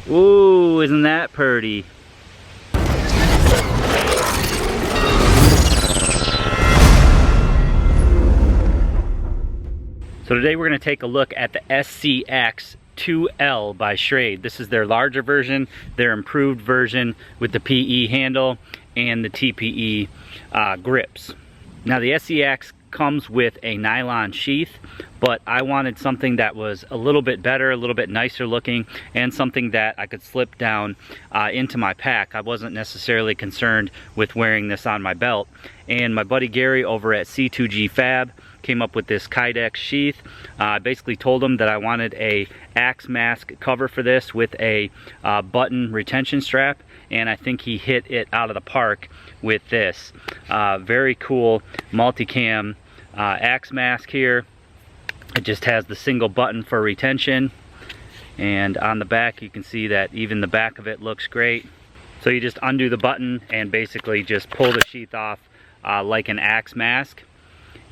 Ooh, isn't that pretty? So today we're going to take a look at the SCAXE2L by Schrade. This is their larger version, their improved version with the PE handle and the TPE grips. Now the SCAX comes with a nylon sheath, but I wanted something that was a little bit better, a little bit nicer looking, and something that I could slip down into my pack. I wasn't necessarily concerned with wearing this on my belt. And my buddy Gary over at C2GFAB came up with this Kydex Sheath. I basically told him that I wanted a axe mask cover for this with a button retention strap, and I think he hit it out of the park with this. Very cool multicam axe mask here. It just has the single button for retention, and on the back you can see that even the back of it looks great. So you just undo the button and basically just pull the sheath off like an axe mask,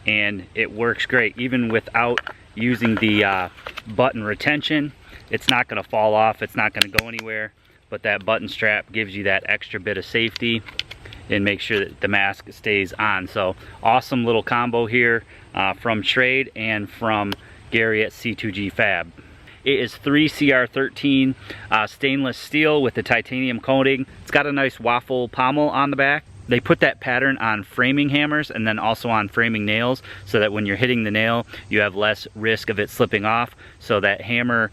and it works great. Even without using the button retention, it's not going to fall off, it's not going to go anywhere, but that button strap gives you that extra bit of safety and make sure that the mask stays on. So awesome little combo here from Schrade and from Gary at C2GFAB. It is 3CR13 stainless steel with the titanium coating. It's got a nice waffle pommel on the back. They put that pattern on framing hammers and then also on framing nails, so that when you're hitting the nail, you have less risk of it slipping off. So that hammer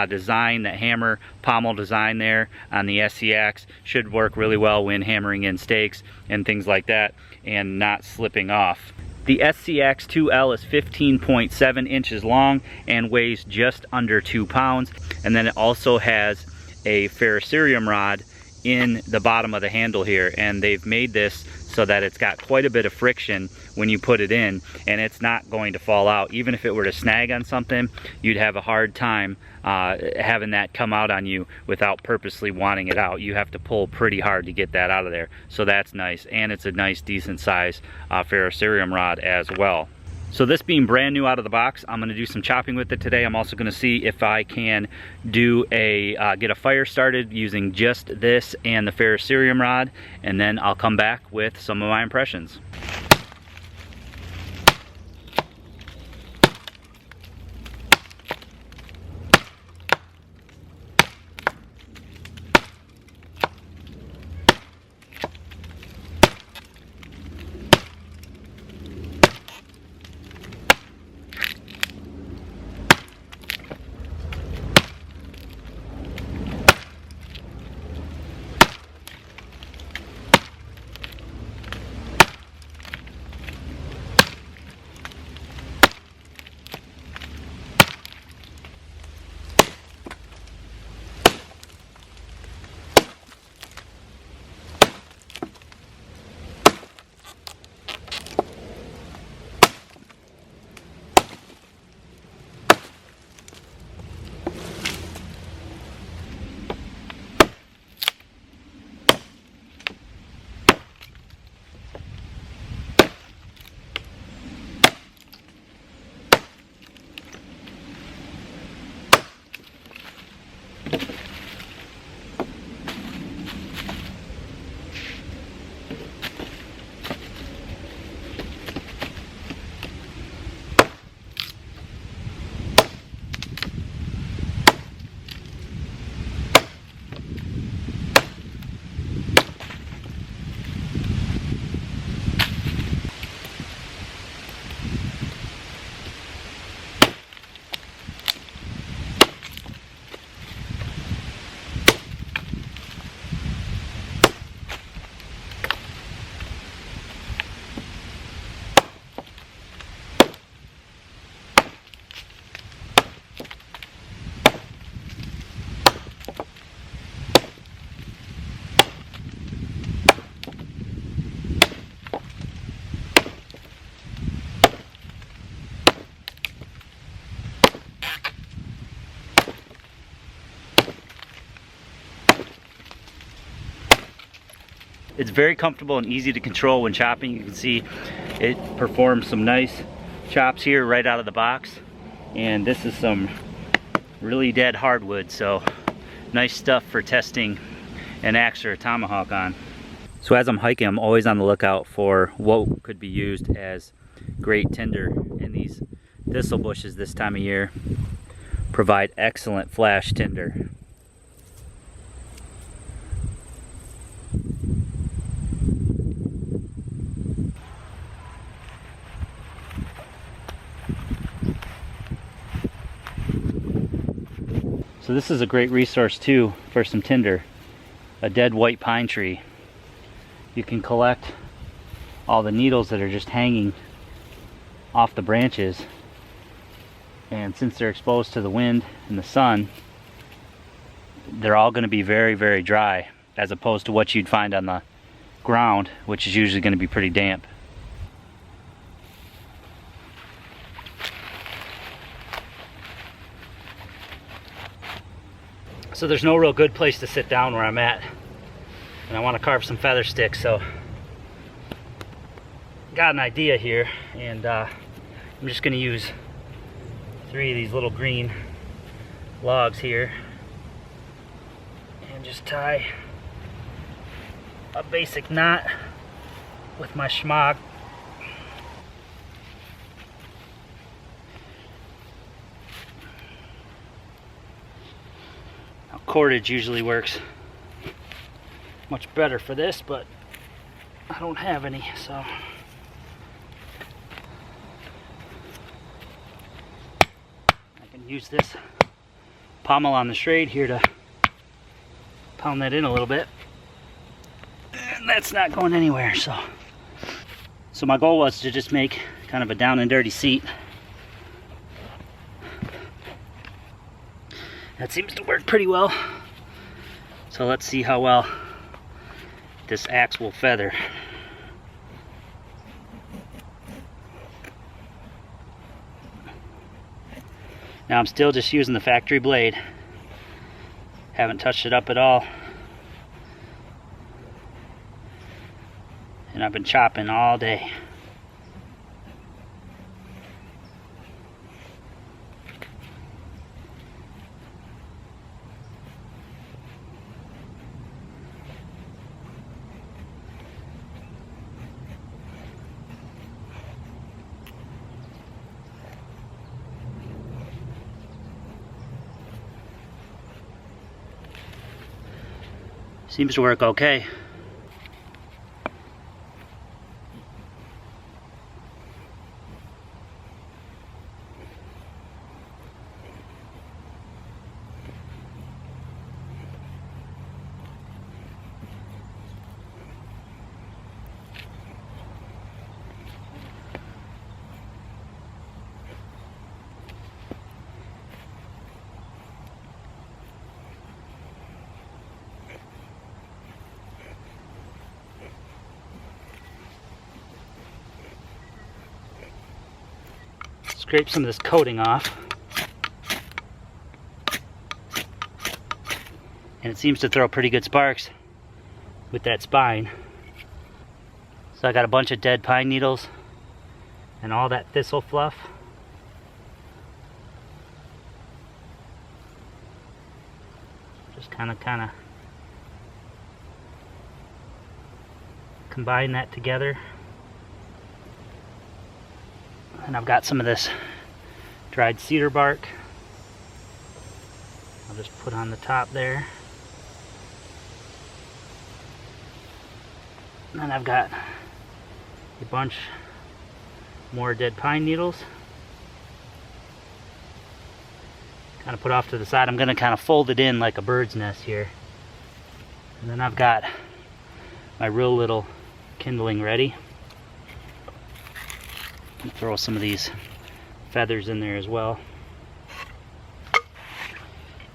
design, that hammer pommel design there on the SCAX should work really well when hammering in stakes and things like that and not slipping off. The SCAX2L is 15.7 inches long and weighs just under 2 pounds. And then it also has a ferrocerium rod in the bottom of the handle here, and they've made this so that it's got quite a bit of friction when you put it in, and it's not going to fall out. Even if it were to snag on something, you'd have a hard time having that come out on you without purposely wanting it out. You have to pull pretty hard to get that out of there. So that's nice, and it's a nice decent size ferrocerium rod as well. So this being brand new out of the box, I'm going to do some chopping with it today. I'm also going to see if I can do get a fire started using just this and the ferrocerium rod, and then I'll come back with some of my impressions. It's very comfortable and easy to control when chopping. You can see it performs some nice chops here right out of the box. And this is some really dead hardwood, so Nice stuff for testing an axe or a tomahawk on. So as I'm hiking, I'm always on the lookout for what could be used as great tinder. And these thistle bushes this time of year provide excellent flash tinder. So this is a great resource too for some tinder. A dead white pine tree. You can collect all the needles that are just hanging off the branches, and since they're exposed to the wind and the sun, they're all going to be very, very dry, as opposed to what you'd find on the ground, which is usually going to be pretty damp. So there's no real good place to sit down where I'm at, and I want to carve some feather sticks, so got an idea here, and I'm just going to use 3 of these little green logs here and just tie a basic knot with my schmog. Now, cordage usually works much better for this, but I don't have any, so I can use this pommel on the Schrade here to pound that in a little bit, and that's not going anywhere. So my goal was to just make kind of a down and dirty seat. That seems to work pretty well, so let's see how well this axe will feather. Now I'm still just using the factory blade. Haven't touched it up at all. And I've been chopping all day. Seems to work okay. Scrape some of this coating off, and it seems to throw pretty good sparks with that spine. So I got a bunch of dead pine needles and all that thistle fluff. Just kind of combine that together. And I've got some of this dried cedar bark. I'll just put on the top there. And then I've got a bunch more dead pine needles. Kind of put off to the side. I'm going to kind of fold it in like a bird's nest here. And then I've got my real little kindling ready. Throw some of these feathers in there as well.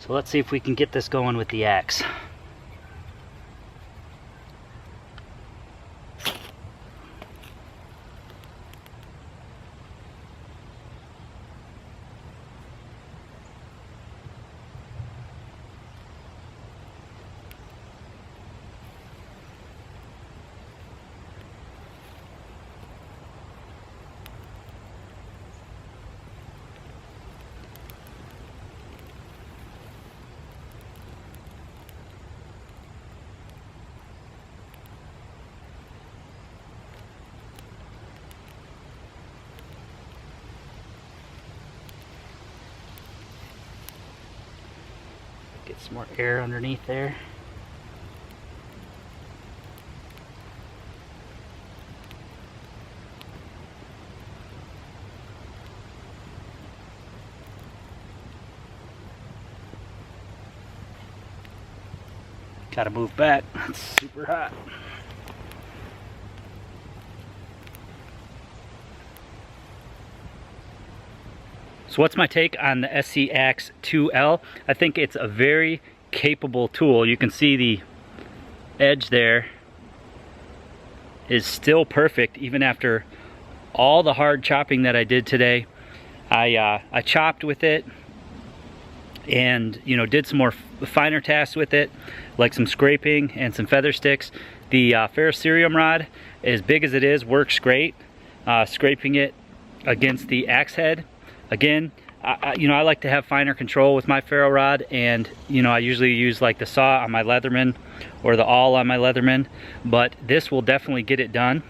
So let's see if we can get this going with the axe. Some more air underneath there. Gotta move back, it's super hot. So what's my take on the SCAXE2L? I think it's a very capable tool. You can see the edge there is still perfect even after all the hard chopping that I did today. I chopped with it and did some more finer tasks with it, like some scraping and some feather sticks. The Ferrocerium Rod, as big as it is, works great. Scraping it against the axe head, again, I like to have finer control with my ferro rod, and I usually use like the saw on my Leatherman or the awl on my Leatherman, but this will definitely get it done.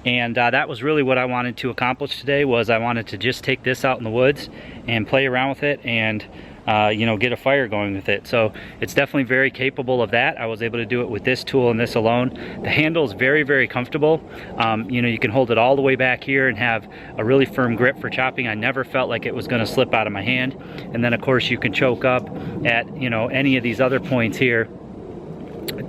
And that was really what I wanted to accomplish today. Was I wanted to just take this out in the woods and play around with it and get a fire going with it. So it's definitely very capable of that. I was able to do it with this tool and this alone. The handle is very, very comfortable. You can hold it all the way back here and have a really firm grip for chopping. I never felt like it was going to slip out of my hand. And then of course you can choke up at any of these other points here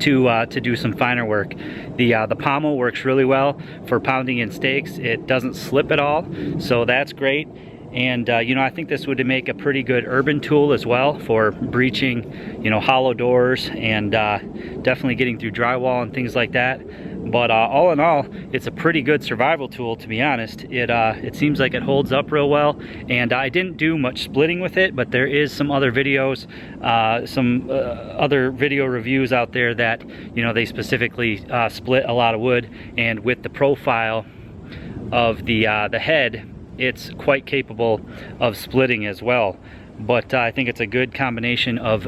to do some finer work. The pommel works really well for pounding in steaks. It doesn't slip at all, so that's great. And I think this would make a pretty good urban tool as well for breaching hollow doors and definitely getting through drywall and things like that. But all in all, it's a pretty good survival tool, to be honest. It seems like it holds up real well, and I didn't do much splitting with it, but there is some other videos, other video reviews out there that they specifically split a lot of wood, and with the profile of the head, it's quite capable of splitting as well. But I think it's a good combination of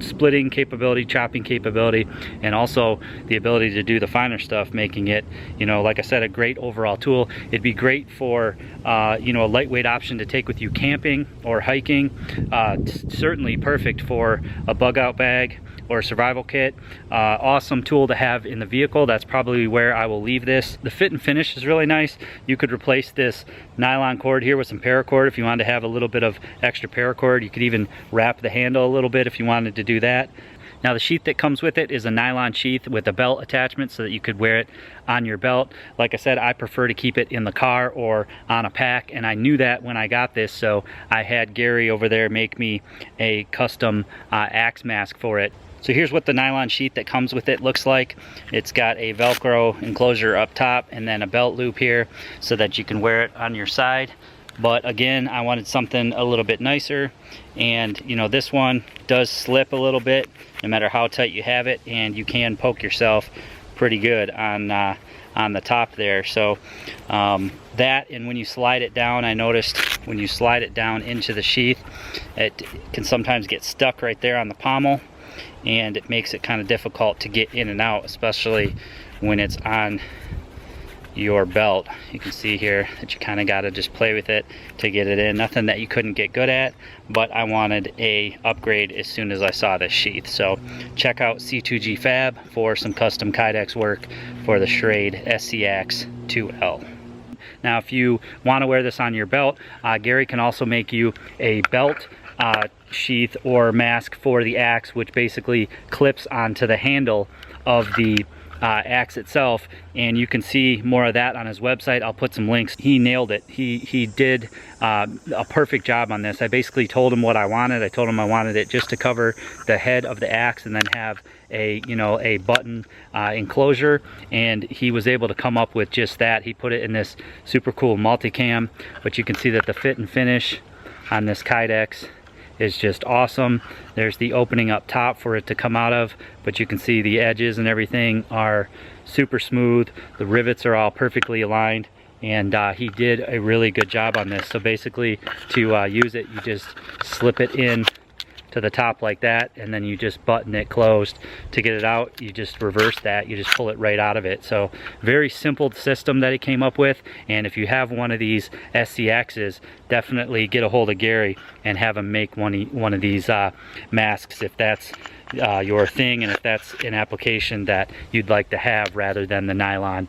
splitting capability, chopping capability, and also the ability to do the finer stuff, making it, like I said, a great overall tool. It'd be great for a lightweight option to take with you camping or hiking. Certainly perfect for a bug out bag or a survival kit. Awesome tool to have in the vehicle. That's probably where I will leave this. The fit and finish is really nice. You could replace this nylon cord here with some paracord if you wanted to have a little bit of extra paracord. You could even wrap the handle a little bit if you wanted to do that. Now the sheath that comes with it is a nylon sheath with a belt attachment so that you could wear it on your belt. Like I said, I prefer to keep it in the car or on a pack, and I knew that when I got this, so I had Gary over there make me a custom axe mask for it. So here's what the nylon sheath that comes with it looks like. It's got a Velcro enclosure up top and then a belt loop here so that you can wear it on your side. But again, I wanted something a little bit nicer, and this one does slip a little bit no matter how tight you have it, and you can poke yourself pretty good on the top there. So that, and when you slide it down, I noticed when you slide it down into the sheath, it can sometimes get stuck right there on the pommel, and it makes it kind of difficult to get in and out, especially when it's on your belt. You can see here that you kind of got to just play with it to get it in. Nothing that you couldn't get good at, but I wanted a upgrade as soon as I saw this sheath. So check out C2GFAB for some custom Kydex work for the Schrade SCAXE2L. Now if you want to wear this on your belt, Gary can also make you a belt sheath or mask for the axe, which basically clips onto the handle of the axe itself, and you can see more of that on his website. I'll put some links. He nailed it. He did a perfect job on this. I basically told him what I wanted. I told him I wanted it just to cover the head of the axe and then have a button enclosure, and he was able to come up with just that. He put it in this super cool multicam, but you can see that the fit and finish on this Kydex is just awesome. There's the opening up top for it to come out of, but you can see the edges and everything are super smooth. The rivets are all perfectly aligned, and he did a really good job on this. So basically, to use it, you just slip it in to the top like that, and then you just button it closed. To get it out, you just reverse that, you just pull it right out of it. So very simple system that he came up with, and if you have one of these SCXs, definitely get a hold of Gary and have him make one of these masks if that's your thing, and if that's an application that you'd like to have rather than the nylon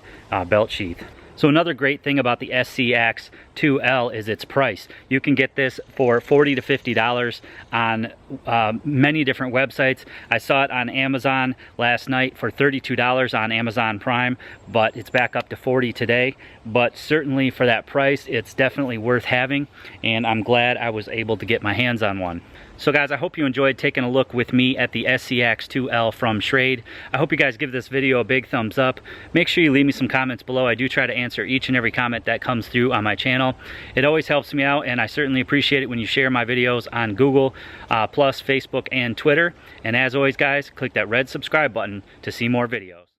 belt sheath. So another great thing about the SCAXE2L is its price. You can get this for $40 to $50 on many different websites. I saw it on Amazon last night for $32 on Amazon Prime, but it's back up to $40 today. But certainly for that price, it's definitely worth having, and I'm glad I was able to get my hands on one. So guys, I hope you enjoyed taking a look with me at the SCAXE2L from Schrade. I hope you guys give this video a big thumbs up. Make sure you leave me some comments below. I do try to answer each and every comment that comes through on my channel. It always helps me out, and I certainly appreciate it when you share my videos on Google, plus Facebook and Twitter. And as always guys, click that red subscribe button to see more videos.